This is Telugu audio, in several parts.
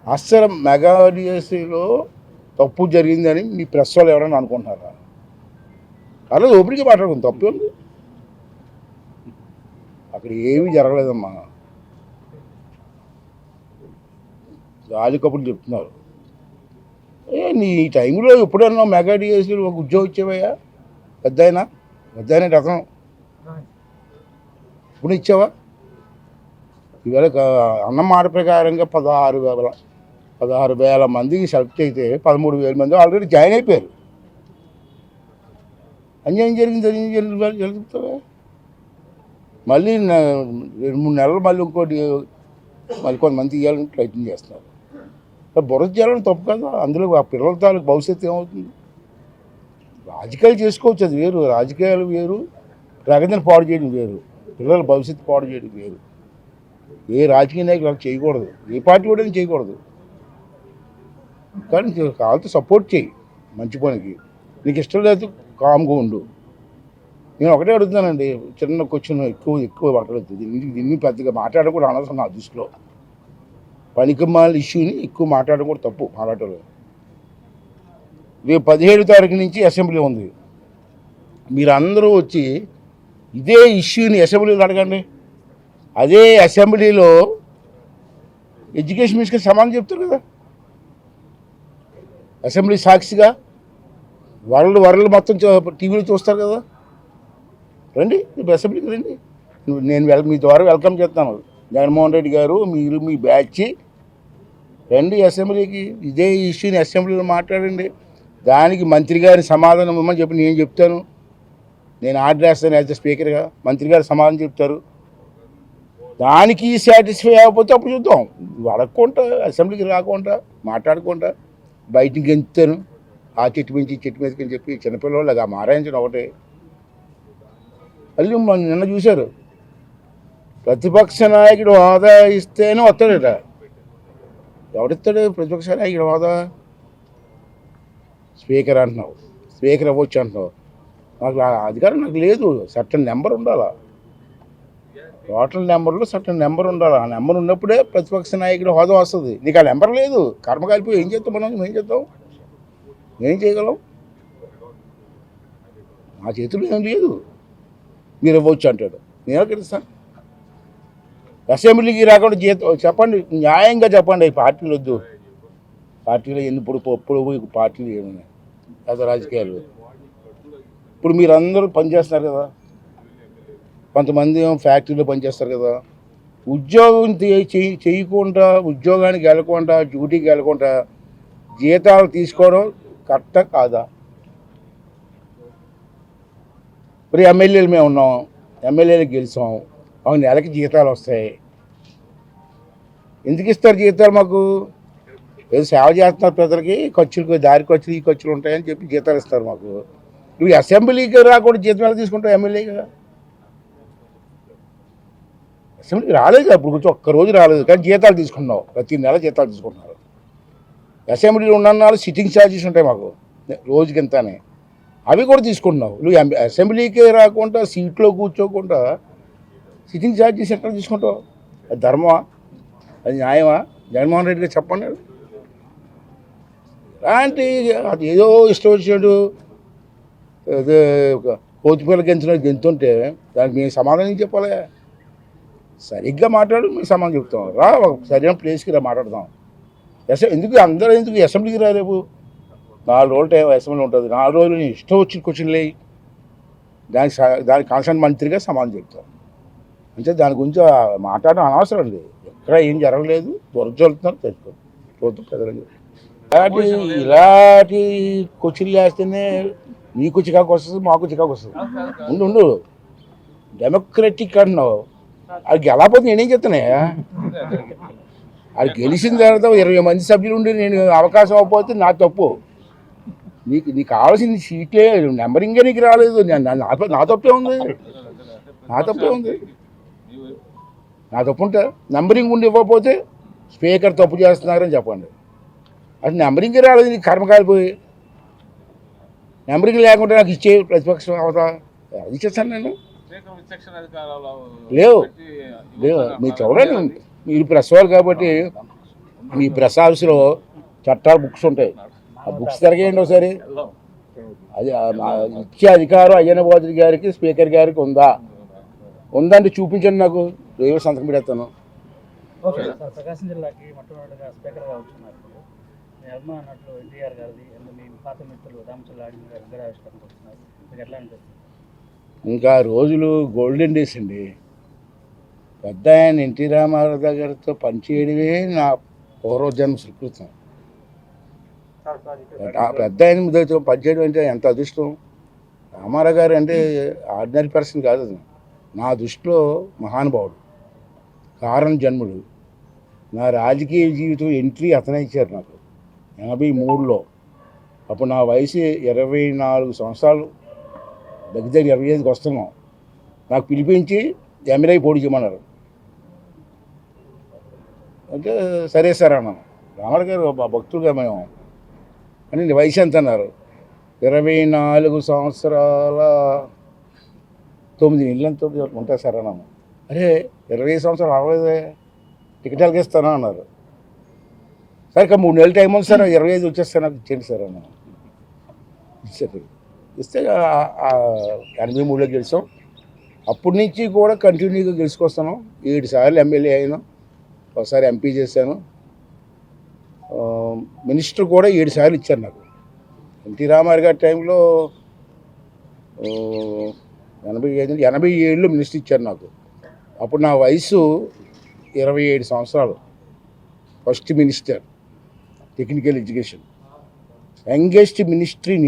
అస్సలు మెగా డిఎస్సీలో తప్పు జరిగిందని మీ ప్రెస్ వాళ్ళు ఎవరైనా అనుకుంటున్నారా? అలా ఓపిడిగా మాట్లాడుకుంది, తప్పు ఉంది అక్కడ, ఏమీ జరగలేదమ్మా. గాలి కబుర్లు చెప్తున్నారు. నీ టైంలో ఎప్పుడన్నా మెగా డిఎస్సీలో ఒక ఉద్యోగం ఇచ్చేవయ్యా? పెద్ద రకం ఇప్పుడు ఇచ్చావా? ఈవేళ అన్న మాట ప్రకారంగా 16,000 మందికి సెలెక్ట్ అయితే 13,000 మంది ఆల్రెడీ జాయిన్ అయిపోయారు. అన్యాయం జరుగుతావా? మళ్ళీ 2-3 నెలలు మళ్ళీ కొంతమంది ఇవ్వాలని ప్రయత్నం చేస్తున్నారు. బురద చేయాలని తప్పు కదా. అందులో ఆ పిల్లల తాలూకు భవిష్యత్తు ఏమవుతుంది? రాజకీయాలు చేసుకోవచ్చు, అది వేరు. రాజకీయాలు వేరు, ప్రగతిని పాడు చేయడం వేరు, పిల్లల భవిష్యత్తు పాడు చేయడం వేరు. ఏ రాజకీయ నాయకులు అలా చేయకూడదు, ఏ పార్టీ కూడా చేయకూడదు. కానీ వాళ్ళతో సపోర్ట్ చేయి మంచి పనికి. నీకు ఇష్టం లేదు కామ్గా ఉండు. నేను ఒకటే అడుగుతున్నానండి, చిన్న క్వశ్చన్, ఎక్కువ మాట్లాడుతుంది దీన్ని పెద్దగా మాట్లాడడం కూడా అనవసరం నా దృష్టిలో. పనికిమాల ఇష్యూని ఎక్కువ మాట్లాడడం కూడా తప్పు. మాట్లాడటం రేపు 17వ తారీఖు నుంచి అసెంబ్లీ ఉంది. మీరు అందరూ వచ్చి ఇదే ఇష్యూని అసెంబ్లీలో అడగండి. అదే అసెంబ్లీలో ఎడ్యుకేషన్ మినిస్టర్ సమాధానం చెప్తారు కదా. అసెంబ్లీ సాక్షిగా వరల్డ్ మొత్తం టీవీలో చూస్తారు కదా. రండి, అసెంబ్లీకి రండి. నేను మీ ద్వారా వెల్కమ్ చేస్తాను. జగన్మోహన్ రెడ్డి గారు, మీరు మీ బ్యాచ్ రండి అసెంబ్లీకి. ఇదే ఇష్యూని అసెంబ్లీలో మాట్లాడండి. దానికి మంత్రి గారి సమాధానం ఇవ్వమని చెప్పి నేను చెప్తాను. నేను ఆర్డర్ వేస్తాను యాజ్ స్పీకర్గా. మంత్రి గారు సమాధానం చెప్తారు. దానికి సాటిస్ఫై అవ్వకపోతే అప్పుడు చూద్దాం. అడగకుండా అసెంబ్లీకి రాకుండా మాట్లాడకుండా బయటికి గెంతాను. ఆ చెట్టు మించి చెట్టు మీదకి అని చెప్పి చిన్నపిల్లలు మారాయించడం ఒకటే. మళ్ళీ నిన్న చూశారు, ప్రతిపక్ష నాయకుడు హోదా ఇస్తేనే వస్తాడట. ఎవడిస్తాడు ప్రతిపక్ష నాయకుడు హోదా? స్పీకర్ అంటున్నావు, స్పీకర్ అవ్వచ్చు అంటున్నావు. నాకు అధికారం నాకు లేదు. సర్టన్ నెంబర్ ఉండాలా, టోటల్ నెంబర్లో సర్టన్ నెంబర్ ఉండాలి. ఆ నెంబర్ ఉన్నప్పుడే ప్రతిపక్ష నాయకుడు హోదా వస్తుంది. నీకు ఆ నెంబర్ లేదు, కర్మకాలిపోయి ఏం చేస్తాం మనం? ఏం చేద్దాం? ఏం చేయగలం? నా చేతుల్లో ఏం లేదు. మీరు ఇవ్వచ్చు అంటాడు, నేను గెలుస్తాను. అసెంబ్లీకి రాకుండా చెప్పండి, న్యాయంగా చెప్పండి. పార్టీలు వద్దు, పార్టీలో ఎప్పుడు పార్టీలు ఏమున్నాయి పెద్ద రాజకీయాలు. ఇప్పుడు మీరందరూ పనిచేస్తున్నారు కదా, కొంతమంది ఫ్యాక్టరీలో పనిచేస్తారు కదా. ఉద్యోగం చేయకుండా, ఉద్యోగానికి వెళ్ళకుండా, డ్యూటీకి వెళ్ళకుండా జీతాలు తీసుకోవడం కరెక్టా కాదా? ఇప్పుడు ఎమ్మెల్యేలు మేము ఉన్నాం, ఎమ్మెల్యేలకు గెలిచాం, మాకు నెలకి జీతాలు వస్తాయి. ఎందుకు ఇస్తారు జీతాలు? మాకు ఏదో సేవ చేస్తున్నారు ప్రజలకి, ఖర్చులకు దారి ఖర్చులు ఈ ఖర్చులు ఉంటాయని చెప్పి జీతాలు ఇస్తారు మాకు. నువ్వు అసెంబ్లీకి రాకుండా జీతం ఎలా తీసుకుంటావు? ఎమ్మెల్యేగా అసెంబ్లీకి రాలేదు కదా, ఇప్పుడు కొంచెం ఒక్కరోజు రాలేదు, కానీ జీతాలు తీసుకున్నావు. ప్రతి నెల జీతాలు తీసుకుంటున్నారు. అసెంబ్లీలో ఉన్న సిట్టింగ్ ఛార్జెస్ ఉంటాయి మాకు రోజుకి ఎంతనే, అవి కూడా తీసుకుంటున్నావు. నువ్వు అసెంబ్లీకి రాకుండా సీట్లో కూర్చోకుండా సిట్టింగ్ ఛార్జెస్ ఎట్లా తీసుకుంటావు? అది ధర్మమా? అది న్యాయమా? జగన్మోహన్ రెడ్డి గారు చెప్పండి. అలాంటి అది ఏదో ఇష్టం వచ్చినట్టు అదే కోతిపిల్ల గెంతుంటే దానికి మేము సమాధానం చెప్పాలి. సరిగ్గా మాట్లాడు, మేము సమాధానం చెప్తాం. రా, ఒక సరైన ప్లేస్కి రా, మాట్లాడదాం. ఎందుకు అందరూ ఎందుకు అసెంబ్లీకి రా? రేపు 4 రోజులు టైం అసెంబ్లీ ఉంటుంది. 4 రోజులు ఇష్టం వచ్చిన క్వశ్చన్లు వేయి, దానికి కాన్సర్న్ మంత్రిగా సమాధానం చెప్తాం. అంటే దాని గురించి మాట్లాడడం అనవసరం అండి. ఎక్కడ ఏం జరగలేదు, దొరకలుతున్నారు తెలుసుకోండి. చూద్దాం ప్రజలు. ఇలాంటి క్వశ్చన్లు వేస్తేనే నీకు చికాకు వస్తుంది, మాకు చికాకు వస్తుంది. ఉండు, డెమోక్రటిక్ అంటున్నావు. అది గెలకపోతే నేనేం చెప్తానే? అది గెలిచిన తర్వాత 20 మంది సభ్యులు ఉండి నేను అవకాశం అవ్వకపోతే నా తప్పు. నీకు కావాల్సిన సీట్లే నెంబరింగే నీకు రాలేదు. నా తప్పే ఉంది, నా తప్పే ఉంది. నా తప్పు ఉంటే నెంబరింగ్ ఉండి ఇవ్వకపోతే స్పీకర్ తప్పు చేస్తున్నారని చెప్పండి. అది నెంబరింగే రాలేదు, నీకు కర్మకాలిపోయి. నెంబరింగ్ లేకుండా నాకు ఇచ్చే ప్రతిపక్షం అవుతా, అది ఇచ్చేస్తాను నేను. లేవు మీరు చూడండి, మీరు ప్రెస్ వాళ్ళు కాబట్టి మీ ప్రెస్ ఆఫీస్లో చట్టాలు బుక్స్ ఉంటాయి, ఆ బుక్స్ తిరగేయండి ఒకసారి. అది ఇచ్చే అధికారం అయ్యన్న పాత్రుడు గారికి, స్పీకర్ గారికి ఉందంటే చూపించండి, నాకు రేపు సంతకం పెడతాను. సార్, ప్రకాశం జిల్లాకి మొట్టమొదటిగా స్పీకర్గా వచ్చున్నారు. ఇప్పుడు మీ అభిమానులు ఎన్టీఆర్ గారిది అండ్ మీ పాత మిత్రులు రామచంద్రారెడ్డి గారు విగ్రహావిష్కరణకు వస్తున్నారు. మీకు ఎట్లా అనిపిస్తుంది? ఇంకా రోజులు గోల్డెన్ డేస్ అండి. పెద్ద ఆయన ఎన్టీ రామారావు గారితో పనిచేయడమే నా పూర్వజన్మ సుకృతం. పెద్ద ఆయన ముద్దతో పనిచేయడం అంటే ఎంత అదృష్టం. రామారావు గారు అంటే ఆర్డినరీ పర్సన్ కాదు, అది నా దృష్టిలో మహానుభావుడు, కారణ జన్ముడు. నా రాజకీయ జీవితం ఎంట్రీ అతనే ఇచ్చారు నాకు 83లో. అప్పుడు నా వయసు 24 సంవత్సరాలు, దగ్గర 25కి వస్తున్నాం. నాకు పిలిపించి ఎమ్మెల్యే పోటీ చేయమన్నారు. అంటే సరే సార్ అన్నాను. రామారావు గారు మా భక్తులుగా మేము అని, నీ వయసు ఎంత అన్నారు. 24 సంవత్సరాల 9 నెలలతో ఉంటాయి సార్ అన్నాను. అరే 25 సంవత్సరాలు అవ్వలేదే, టికెట్ ఎలాగిస్తాను అన్నారు. సరే ఇక 3 నెలలు టైం ఉంది సార్, 25 వచ్చేస్తాను, నాకు ఇచ్చేయండి సార్ అన్నాను. ఇచ్చారు. ఇస్తే 83లో గెలిచాం. అప్పటి నుంచి కూడా కంటిన్యూగా గెలుచుకొస్తాను. 7 సార్లు ఎమ్మెల్యే అయినా, ఒకసారి ఎంపీ చేశాను, మినిస్టర్ కూడా 7 సార్లు ఇచ్చారు నాకు. ఎన్టీ రామారావు గారి టైంలో 87లో మినిస్టర్ ఇచ్చారు నాకు. అప్పుడు నా వయసు 27 సంవత్సరాలు. First minister, technical education, youngest minister in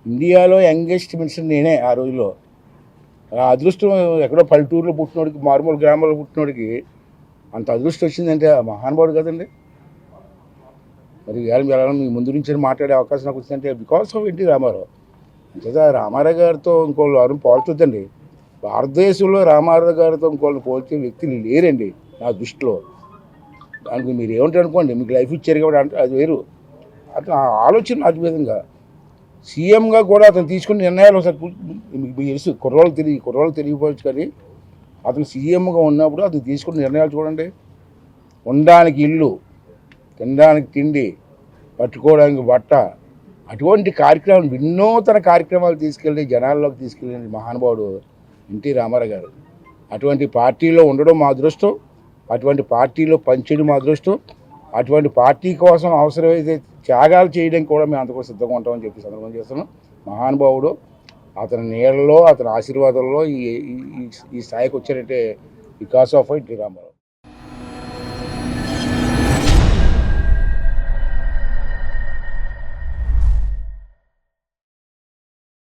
ఇండియాలో యంగెస్ట్ మినిస్టర్ నేనే ఆ రోజుల్లో. ఆ అదృష్టం ఎక్కడో పల్లెటూరులో పుట్టినోడికి, మారుమూల గ్రామాల్లో పుట్టినోడికి అంత అదృష్టం వచ్చిందంటే ఆ మహానుభావుడు కదండి. మరి వేళ మీ ముందు నుంచి మాట్లాడే అవకాశం నాకు వచ్చిందంటే బికాస్ ఆఫ్ ఎన్టీ రామారావు. అంతేదా రామారావు గారితో ఇంకోళ్ళు ఎవరు పోల్చొద్దండి. భారతదేశంలో రామారావు గారితో ఇంకోళ్ళని పోల్చే వ్యక్తులు లేరండి నా దృష్టిలో. దానికి మీరు ఏమంటారు అనుకోండి, మీకు లైఫ్ ఇచ్చారు కాబట్టి అంటే అది వేరు. అతను ఆలోచన అటు విధంగా సీఎంగా కూడా అతను తీసుకున్న నిర్ణయాలు ఒకసారి మీకు తెలుసు, కుర్రోళ్ళకి తెలియకపోవచ్చు, కానీ అతను సీఎంగా ఉన్నప్పుడు అతను తీసుకున్న నిర్ణయాలు చూడండి. ఉండడానికి ఇల్లు, తినడానికి తిండి, పట్టుకోవడానికి బట్ట, అటువంటి కార్యక్రమాలు, వినూతన కార్యక్రమాలు తీసుకెళ్ళి జనాల్లోకి తీసుకెళ్ళిన మహానుభావుడు ఎన్టీ రామారావు గారు. అటువంటి పార్టీలో ఉండడం మా అదృష్టం, అటువంటి పార్టీలో పనిచేయడం మా అదృష్టం, అటువంటి పార్టీ కోసం అవసరమైతే త్యాగాలు చేయడానికి కూడా మేము అంతకు సిద్ధంగా ఉంటామని చెప్పి సందర్భం చేస్తున్నాం. మహానుభావుడు, అతని నీళ్ళలో, అతని ఆశీర్వాదంలో ఈ స్థాయికి వచ్చారంటే బికాస్ ఆఫ్ ఎన్టీ రామారావు.